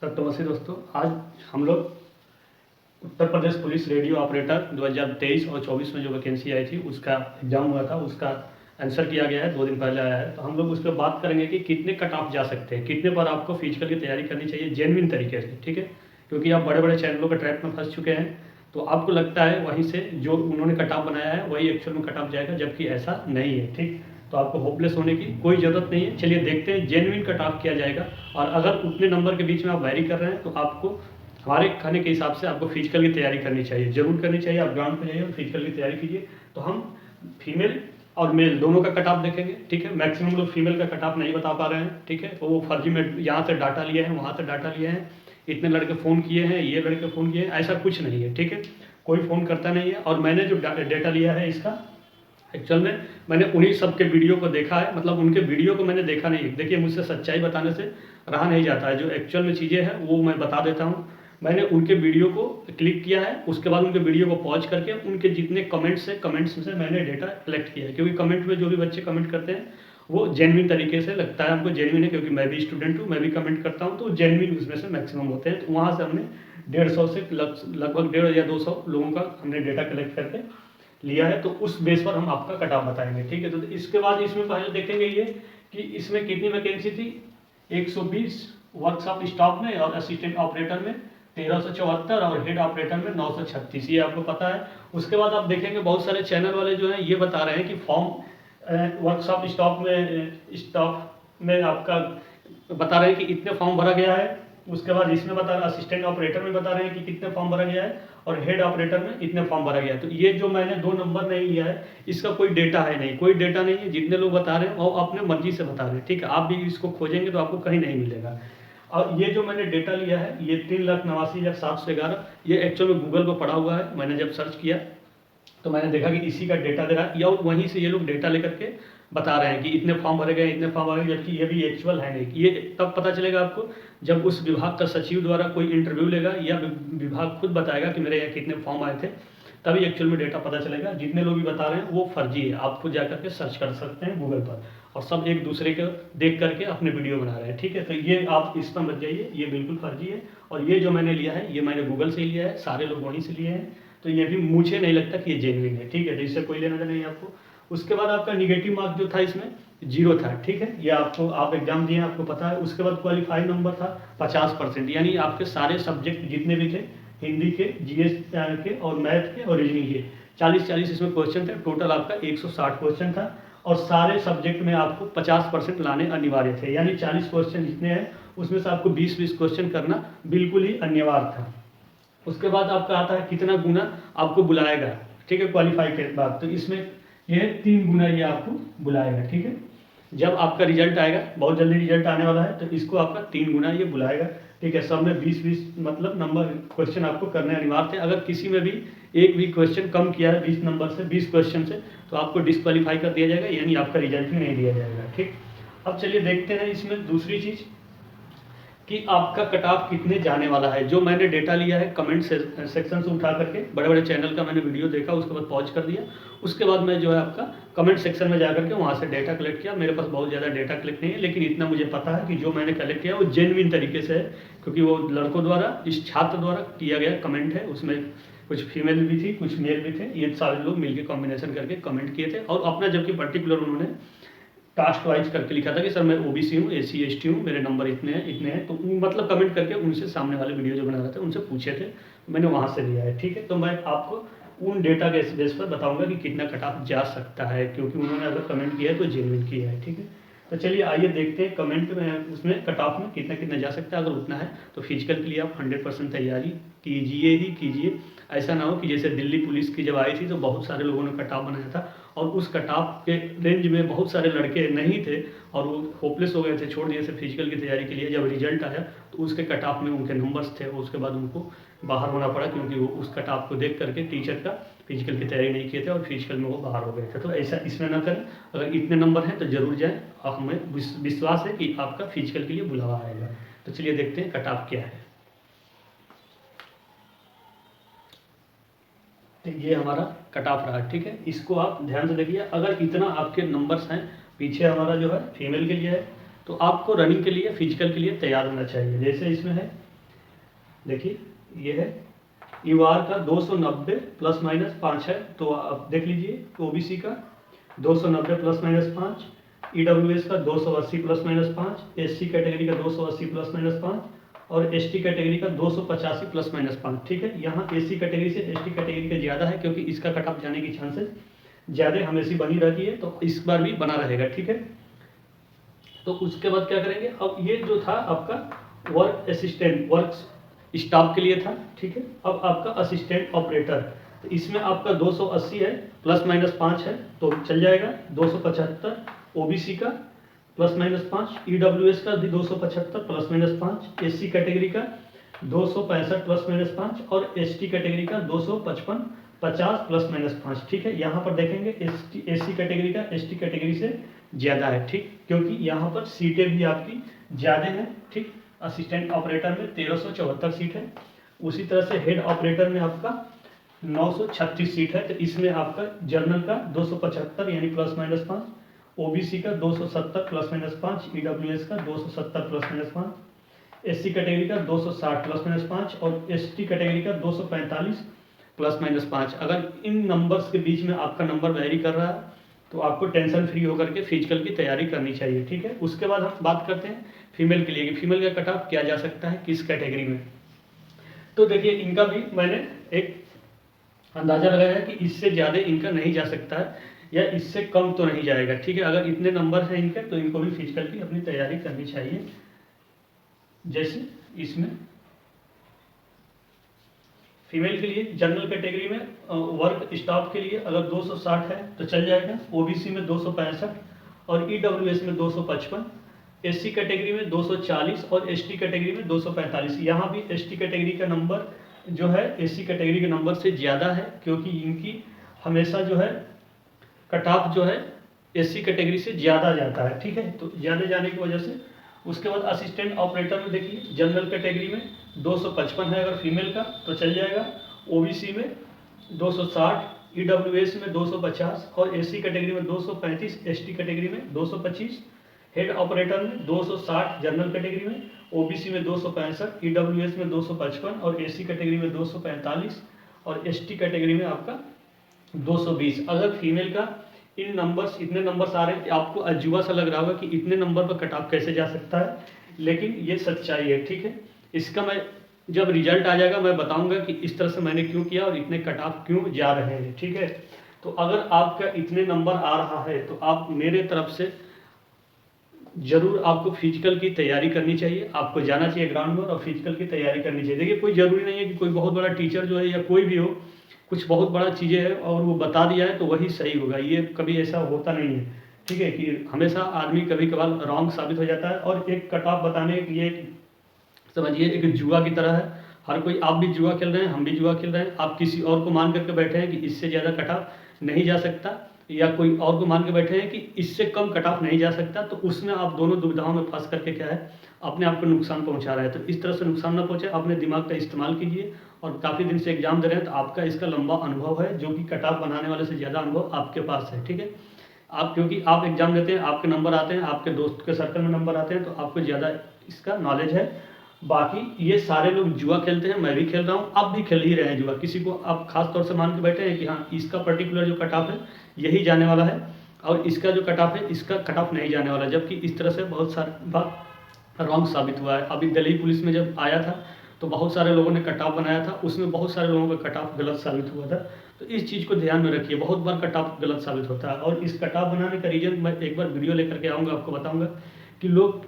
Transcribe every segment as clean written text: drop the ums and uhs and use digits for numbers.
नमस्ते दोस्तों। आज हम लोग Uttar Pradesh police radio operator 2023 और 24 में जो वैकेंसी आई थी उसका एग्जाम हुआ था, उसका आंसर किया गया है, 2 दिन पहले आया है। तो हम लोग उस पर बात करेंगे कि कितने कट ऑफ जा सकते हैं, कितने पर आपको फिजिकल की तैयारी करनी चाहिए जेन्युइन तरीके से, ठीक है। क्योंकि आप बड़े बड़े चैनलों के ट्रैप में फंस चुके हैं, तो आपको लगता है वहीं से जो उन्होंने कट ऑफ बनाया है वही एक्चुअल में कट ऑफ जाएगा, जबकि ऐसा नहीं है, ठीक। तो आपको होपलेस होने की कोई ज़रूरत नहीं है। चलिए देखते हैं जेन्युइन कट ऑफ किया जाएगा, और अगर उतने नंबर के बीच में आप वैरी कर रहे हैं तो आपको हमारे कहने के हिसाब से आपको फिजिकल की तैयारी करनी चाहिए, जरूर करनी चाहिए। आप ग्राउंड पे जाइए और फिजिकल की तैयारी कीजिए। तो हम फीमेल और मेल दोनों का कट ऑफ देखेंगे, ठीक है। मैक्सिमम लोग फीमेल का कट ऑफ नहीं बता पा रहे हैं, ठीक है। तो वो फर्जी में यहाँ से डाटा लिए हैं, वहाँ से डाटा लिए हैं, इतने लड़के फ़ोन किए हैं, ये लड़के फ़ोन किए हैं, ऐसा कुछ नहीं है, ठीक है। कोई फ़ोन करता नहीं है। और मैंने जो डेटा लिया है इसका एक्चुअल में मैंने उन्हीं सब के वीडियो को देखा है, मतलब उनके वीडियो को मैंने देखा नहीं है। देखिए, मुझसे सच्चाई बताने से रहा नहीं जाता है। जो एक्चुअल में चीज़ें हैं वो मैं बता देता हूँ। मैंने उनके वीडियो को क्लिक किया है, उसके बाद उनके वीडियो को पॉज करके उनके जितने कमेंट्स हैं, कमेंट्स में से मैंने डेटा कलेक्ट किया है। क्योंकि कमेंट में जो भी बच्चे कमेंट करते हैं वो जेन्युइन तरीके से लगता है हमको जेन्युइन है, क्योंकि मैं भी स्टूडेंट हूँ, मैं भी कमेंट करता हूँ, तो जेन्युइन उसमें से मैक्सिमम होते हैं। तो वहाँ से हमने 150 से लगभग 150 या 200 लोगों का हमने डेटा कलेक्ट करके लिया है। तो उस बेस पर हम आपका कट ऑफ बताएंगे, ठीक है। तो इसके बाद इसमें पहले देखेंगे ये कि इसमें कितनी वैकेंसी थी। 120 वर्कशॉप स्टाफ में, और असिस्टेंट ऑपरेटर में 1374, और हेड ऑपरेटर में 936, ये आपको पता है। उसके बाद आप देखेंगे बहुत सारे चैनल वाले जो हैं ये बता रहे हैं कि फॉर्म वर्कशॉप स्टाफ में आपका बता रहे हैं कि इतने फॉर्म भरा गया है। उसके बाद इसमें बता रहे हैं, असिस्टेंट ऑपरेटर में बता रहे हैं कि कितने फॉर्म भरा गया है, और हेड ऑपरेटर में इतने फॉर्म भरा गया है। तो ये जो मैंने 2 नंबर नहीं लिया है, इसका कोई डेटा है नहीं, कोई डेटा नहीं है। जितने लोग बता रहे हैं वो अपने मर्जी से बता रहे हैं, ठीक है। आप भी इसको खोजेंगे तो आपको कहीं नहीं मिलेगा। और ये जो मैंने डेटा लिया है ये 3,89,711, ये एक्चुअल में गूगल पर पड़ा हुआ है। मैंने जब सर्च किया तो मैंने देखा कि इसी का डेटा दे रहा है, या वहीं से ये लोग डेटा लेकर के बता रहे हैं कि इतने फॉर्म भरे गए, इतने फॉर्म भरे गए, जबकि ये भी एक्चुअल है नहीं। ये तब पता चलेगा आपको जब उस विभाग का सचिव द्वारा कोई इंटरव्यू लेगा, या विभाग खुद बताएगा कि मेरे यहाँ कितने फॉर्म आए थे, तभी एक्चुअल में डेटा पता चलेगा। जितने लोग भी बता रहे हैं वो फर्जी है, आप खुद जाकर के सर्च कर सकते हैं गूगल पर, और सब एक दूसरे को देख करके अपने वीडियो बना रहे हैं, ठीक है। तो ये आप इस पर मत जाइए, ये बिल्कुल फर्जी है। और ये जो मैंने लिया है ये मैंने गूगल से ही लिया है, सारे लोग वहीं से लिए हैं, तो ये भी मुझे नहीं लगता कि ये जेन्युइन है, ठीक है। तो इससे कोई लेना देना नहीं आपको। उसके बाद आपका निगेटिव मार्क जो था इसमें 0 था, ठीक है। ये आपको आप एग्जाम दिए आपको पता है। उसके बाद क्वालिफाइड नंबर था 50%, यानी आपके सारे सब्जेक्ट जितने भी थे, हिंदी के, जीएस के, और मैथ के, और रीजनिंग के 40-40 इसमें क्वेश्चन थे। टोटल आपका 160 क्वेश्चन था, और सारे सब्जेक्ट में आपको 50% लाने अनिवार्य थे। यानी 40 क्वेश्चन जितने हैं उसमें से आपको 20-20 क्वेश्चन करना बिल्कुल ही अनिवार्य था। उसके बाद आपका आता है कितना गुना आपको बुलाएगा, ठीक है, क्वालिफाई के बाद। तो इसमें यह 3 गुना ये आपको बुलाएगा, ठीक है। जब आपका रिजल्ट आएगा, बहुत जल्दी रिजल्ट आने वाला है, तो इसको आपका 3 गुना ये बुलाएगा, ठीक है। सब में 20-20 मतलब नंबर क्वेश्चन आपको करने अनिवार्य थे। अगर किसी में भी एक भी क्वेश्चन कम किया है 20 नंबर से, 20 क्वेश्चन से, तो आपको डिस्क्वालीफाई कर दिया जाएगा, यानी आपका रिजल्ट ही नहीं दिया जाएगा, ठीक। अब चलिए देखते हैं इसमें दूसरी चीज़ कि आपका कट ऑफ कितने जाने वाला है। जो मैंने डेटा लिया है कमेंट सेक्शन से उठा करके, बड़े बड़े चैनल का मैंने वीडियो देखा, उसके बाद पॉज कर दिया। उसके बाद मैं जो है आपका कमेंट सेक्शन में जाकर के वहाँ से डेटा कलेक्ट किया। मेरे पास बहुत ज़्यादा डेटा कलेक्ट नहीं है, लेकिन इतना मुझे पता है कि जो मैंने कलेक्ट किया वो जेन्युइन तरीके से है, क्योंकि वो लड़कों द्वारा, इस छात्र द्वारा किया गया कमेंट है। उसमें कुछ फीमेल भी थी, कुछ मेल भी थे, ये सारे लोग मिलकर कॉम्बिनेशन करके कमेंट किए थे। और अपना जबकि पर्टिकुलर उन्होंने कास्ट वाइज करके लिखा था कि सर मैं ओबीसी हूँ, एससी एसटी हूँ, मेरे नंबर इतने हैं, तो मतलब कमेंट करके उनसे सामने वाले वीडियो जो बना रहे थे उनसे पूछे थे, मैंने वहाँ से लिया है, ठीक है। तो मैं आपको उन डेटा के बेस पर बताऊंगा कि कितना कट ऑफ जा सकता है, क्योंकि उन्होंने अगर कमेंट किया है तो जेन्युइन किया है, ठीक है। तो चलिए आइए देखते हैं कमेंट में, उसमें कट ऑफ में कितना कितना जा सकता है। अगर उतना है तो फिजिकल के लिए आप 100% तैयारी कीजिए ही कीजिए। ऐसा ना हो कि जैसे दिल्ली पुलिस की जब आई थी तो बहुत सारे लोगों ने कट ऑफ बनाया था, और उस कट ऑफ के रेंज में बहुत सारे लड़के नहीं थे, और वो होपलेस हो गए थे, छोड़ दिए थे फिजिकल की तैयारी के लिए। जब रिजल्ट आया तो उसके कट ऑफ में उनके नंबर्स थे, उसके बाद उनको बाहर होना पड़ा, क्योंकि वो उस कट ऑफ को देख करके टीचर का फिजिकल की तैयारी नहीं किए थे, और फिजिकल में वो बाहर हो गए थे। तो ऐसा इसमें ना करें। अगर इतने नंबर हैं तो जरूर जाएँ, और हमें विश्वास है कि आपका फिजिकल के लिए बुलावा आएगा। तो चलिए देखते हैं कट ऑफ क्या है। तो ये हमारा कट ऑफ रहा, ठीक है। इसको आप ध्यान से देखिए। अगर इतना आपके नंबर्स हैं, पीछे हमारा जो है फीमेल के लिए है, तो आपको रनिंग के लिए, फिजिकल के लिए तैयार होना चाहिए। जैसे इसमें है देखिए ये है ईवार का 290 प्लस माइनस 5 है, तो आप देख लीजिए ओबीसी का 290 प्लस माइनस 5, ईडब्ल्यूएस का 280 प्लस माइनस 5, एससी कैटेगरी का 280 प्लस माइनस 5 और एसटी कैटेगरी का 285 प्लस माइनस 5। ठीक है, यहाँ एससी कैटेगरी से एसटी कैटेगरी का ज़्यादा है क्योंकि इसका कट ऑफ जाने की चांसेस ज़्यादा हमेशा बनी रहती है, तो इस बार भी बना रहेगा। ठीक है, तो उसके बाद क्या करेंगे, अब ये जो था आपका वर्क असिस्टेंट वर्क स्टाफ के लिए था। ठीक है, अब आपका असिस्टेंट ऑपरेटर, तो इसमें आपका 280 है प्लस माइनस 5 है तो चल जाएगा। 275 ओबीसी का प्लस माइनस 5, ईडब्ल्यूएस का भी 275 प्लस माइनस 5, एससी कैटेगरी का 265 प्लस माइनस 5 और एसटी कैटेगरी का 255 50 प्लस माइनस 5। ठीक है, यहाँ पर देखेंगे एससी कैटेगरी का एसटी कैटेगरी से ज़्यादा है। ठीक, क्योंकि यहाँ पर सीटें भी आपकी ज़्यादा हैं। ठीक, असिस्टेंट ऑपरेटर में 1374 सीट है, उसी तरह से हेड ऑपरेटर में आपका 936 सीट है, तो इसमें आपका जनरल का 275 यानी प्लस माइनस 5, ओबीसी का 270 प्लस माइनस 5, ईडब्ल्यूएस का 270 प्लस माइनस 5, एससी कैटेगरी का 260 प्लस माइनस 5 और एसटी कैटेगरी का 245 प्लस माइनस 5। अगर इन नंबर्स के बीच में आपका नंबर वेरी कर रहा है तो आपको टेंशन फ्री होकर के फिजिकल की तैयारी करनी चाहिए। ठीक है, उसके बाद हम बात करते हैं फीमेल के लिए कि फीमेल का कट ऑफ क्या जा सकता है किस कैटेगरी में। तो देखिए इनका भी मैंने एक अंदाजा लगाया है कि इससे ज़्यादा इनका नहीं जा सकता है या इससे कम तो नहीं जाएगा। ठीक है, अगर इतने नंबर हैं इनके तो इनको भी फिजिकल की अपनी तैयारी करनी चाहिए। जैसे इसमें फीमेल के लिए जनरल कैटेगरी में वर्क स्टाफ के लिए अगर 260 है तो चल जाएगा, ओबीसी में 265 और ईडब्ल्यूएस में 255, एससी कैटेगरी में 240 और एसटी कैटेगरी में 245। यहाँ भी एसटी कैटेगरी का नंबर जो है एससी कैटेगरी के नंबर से ज़्यादा है क्योंकि इनकी हमेशा जो है कट ऑफ जो है एससी कैटेगरी से ज़्यादा जाता है। ठीक है, तो ज़्यादा जाने की वजह से उसके बाद असिस्टेंट ऑपरेटर में देखिए जनरल कैटेगरी में 255 है अगर फीमेल का तो चल जाएगा, ओबीसी में 260, ईडब्ल्यूएस में 250 और एससी कैटेगरी में 235, एसटी कैटेगरी में 225, हेड ऑपरेटर में 260 जनरल कैटेगरी में, ओबीसी में 265, ईडब्ल्यूएस में 255 और एससी कैटेगरी में 245 और एसटी कैटेगरी में आपका 220। अगर फीमेल का इन नंबर्स इतने नंबर्स आ रहे हैं, आपको अजूबा सा लग रहा होगा कि इतने नंबर पर कट ऑफ कैसे जा सकता है, लेकिन ये सच्चाई है। ठीक है, इसका मैं जब रिजल्ट आ जाएगा मैं बताऊंगा कि इस तरह से मैंने क्यों किया और इतने कट ऑफ क्यों जा रहे हैं। ठीक है, तो अगर आपका इतने नंबर आ रहा है तो आप मेरे तरफ से जरूर आपको फिजिकल की तैयारी करनी चाहिए, आपको जाना चाहिए ग्राउंड में और फिजिकल की तैयारी करनी चाहिए। देखिए कोई ज़रूरी नहीं है कि कोई बहुत बड़ा टीचर जो है या कोई भी हो कुछ बहुत बड़ा चीज़ें है और वो बता दिया है तो वही सही होगा, ये कभी ऐसा होता नहीं है। ठीक है, कि हमेशा आदमी कभी कभार रॉन्ग साबित हो जाता है और एक कट ऑफ बताने की ये समझिए एक जुआ की तरह है। हर कोई, आप भी जुआ खेल रहे हैं, हम भी जुआ खेल रहे हैं, आप किसी और को मान करके बैठे हैं कि इससे ज़्यादा कट ऑफ नहीं जा सकता या कोई और को मान के बैठे हैं कि इससे कम कट ऑफ नहीं जा सकता, तो उसमें आप दोनों दुविधाओं में फंस करके क्या है अपने आप को नुकसान पहुंचा रहा है। तो इस तरह से नुकसान ना पहुंचे, अपने दिमाग का इस्तेमाल कीजिए और काफ़ी दिन से एग्जाम दे रहे हैं तो आपका इसका लंबा अनुभव है जो कि कट ऑफ बनाने वाले से ज़्यादा अनुभव आपके पास है। ठीक है, आप क्योंकि आप एग्जाम देते हैं, आपके नंबर आते हैं, आपके दोस्त के सर्कल में नंबर आते हैं तो आपको ज़्यादा इसका नॉलेज है। बाकी ये सारे लोग जुआ खेलते हैं, मैं भी खेल रहा हूँ, आप भी खेल ही रहे हैं जुआ। किसी को आप खास तौर से मान के बैठे हैं कि हाँ इसका पर्टिकुलर जो कट ऑफ है यही जाने वाला है और इसका जो कट ऑफ है इसका कट ऑफ नहीं जाने वाला, जबकि इस तरह से बहुत सारी बात रॉन्ग साबित हुआ है। अभी दिल्ली पुलिस में जब आया था तो बहुत सारे लोगों ने कट ऑफ बनाया था, उसमें बहुत सारे लोगों का कट ऑफ गलत साबित हुआ था। तो इस चीज़ को ध्यान में रखिए, बहुत बार कट ऑफ गलत साबित होता है और इस कट ऑफ बनाने का रीज़न मैं एक बार वीडियो लेकर के आऊँगा, आपको बताऊँगा कि लोग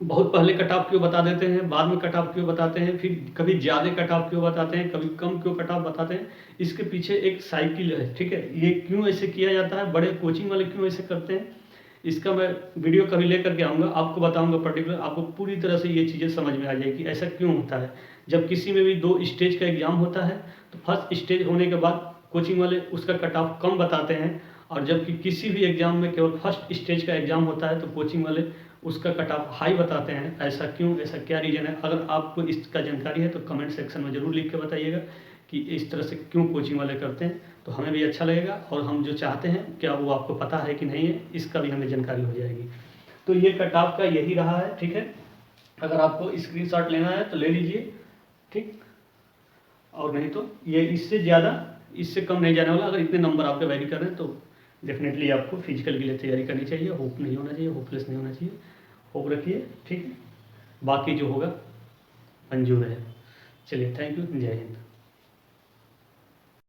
बहुत पहले कट ऑफ क्यों बता देते हैं, बाद में कट ऑफ क्यों बताते हैं, फिर कभी ज़्यादा कट ऑफ क्यों बताते हैं, कभी कम क्यों कट ऑफ बताते हैं। इसके पीछे एक साइकिल है। ठीक है, ये क्यों ऐसे किया जाता है, बड़े कोचिंग वाले क्यों ऐसे करते हैं, इसका मैं वीडियो कभी लेकर के आऊँगा, आपको बताऊँगा पर्टिकुलर, आपको पूरी तरह से ये चीज़ें समझ में आ जाएगी ऐसा क्यों होता है। जब किसी में भी 2 स्टेज का एग्ज़ाम होता है तो फर्स्ट स्टेज होने के बाद कोचिंग वाले उसका कट ऑफ कम बताते हैं और जबकि किसी भी एग्ज़ाम में केवल फर्स्ट स्टेज का एग्ज़ाम होता है तो कोचिंग वाले उसका कट ऑफ हाई बताते हैं। ऐसा क्यों, ऐसा क्या रीज़न है? अगर आपको इसका जानकारी है तो कमेंट सेक्शन में ज़रूर लिख के बताइएगा कि इस तरह से क्यों कोचिंग वाले करते हैं, तो हमें भी अच्छा लगेगा और हम जो चाहते हैं क्या वो आपको पता है कि नहीं है इसका भी हमें जानकारी हो जाएगी। तो ये कट ऑफ का यही रहा है। ठीक है, अगर आपको स्क्रीनशॉट लेना है तो ले लीजिए, ठीक। और नहीं तो ये इससे ज़्यादा, इससे कम नहीं जाने वाला। अगर इतने नंबर आपके वैरी कर रहे हैं तो डेफिनेटली आपको फिजिकल के लिए तैयारी करनी चाहिए। होप नहीं होना चाहिए, होपलेस नहीं होना चाहिए। होप रखिए, ठीक है। बाकी जो होगा मंजूर है। चलिए, थैंक यू, जय हिंद।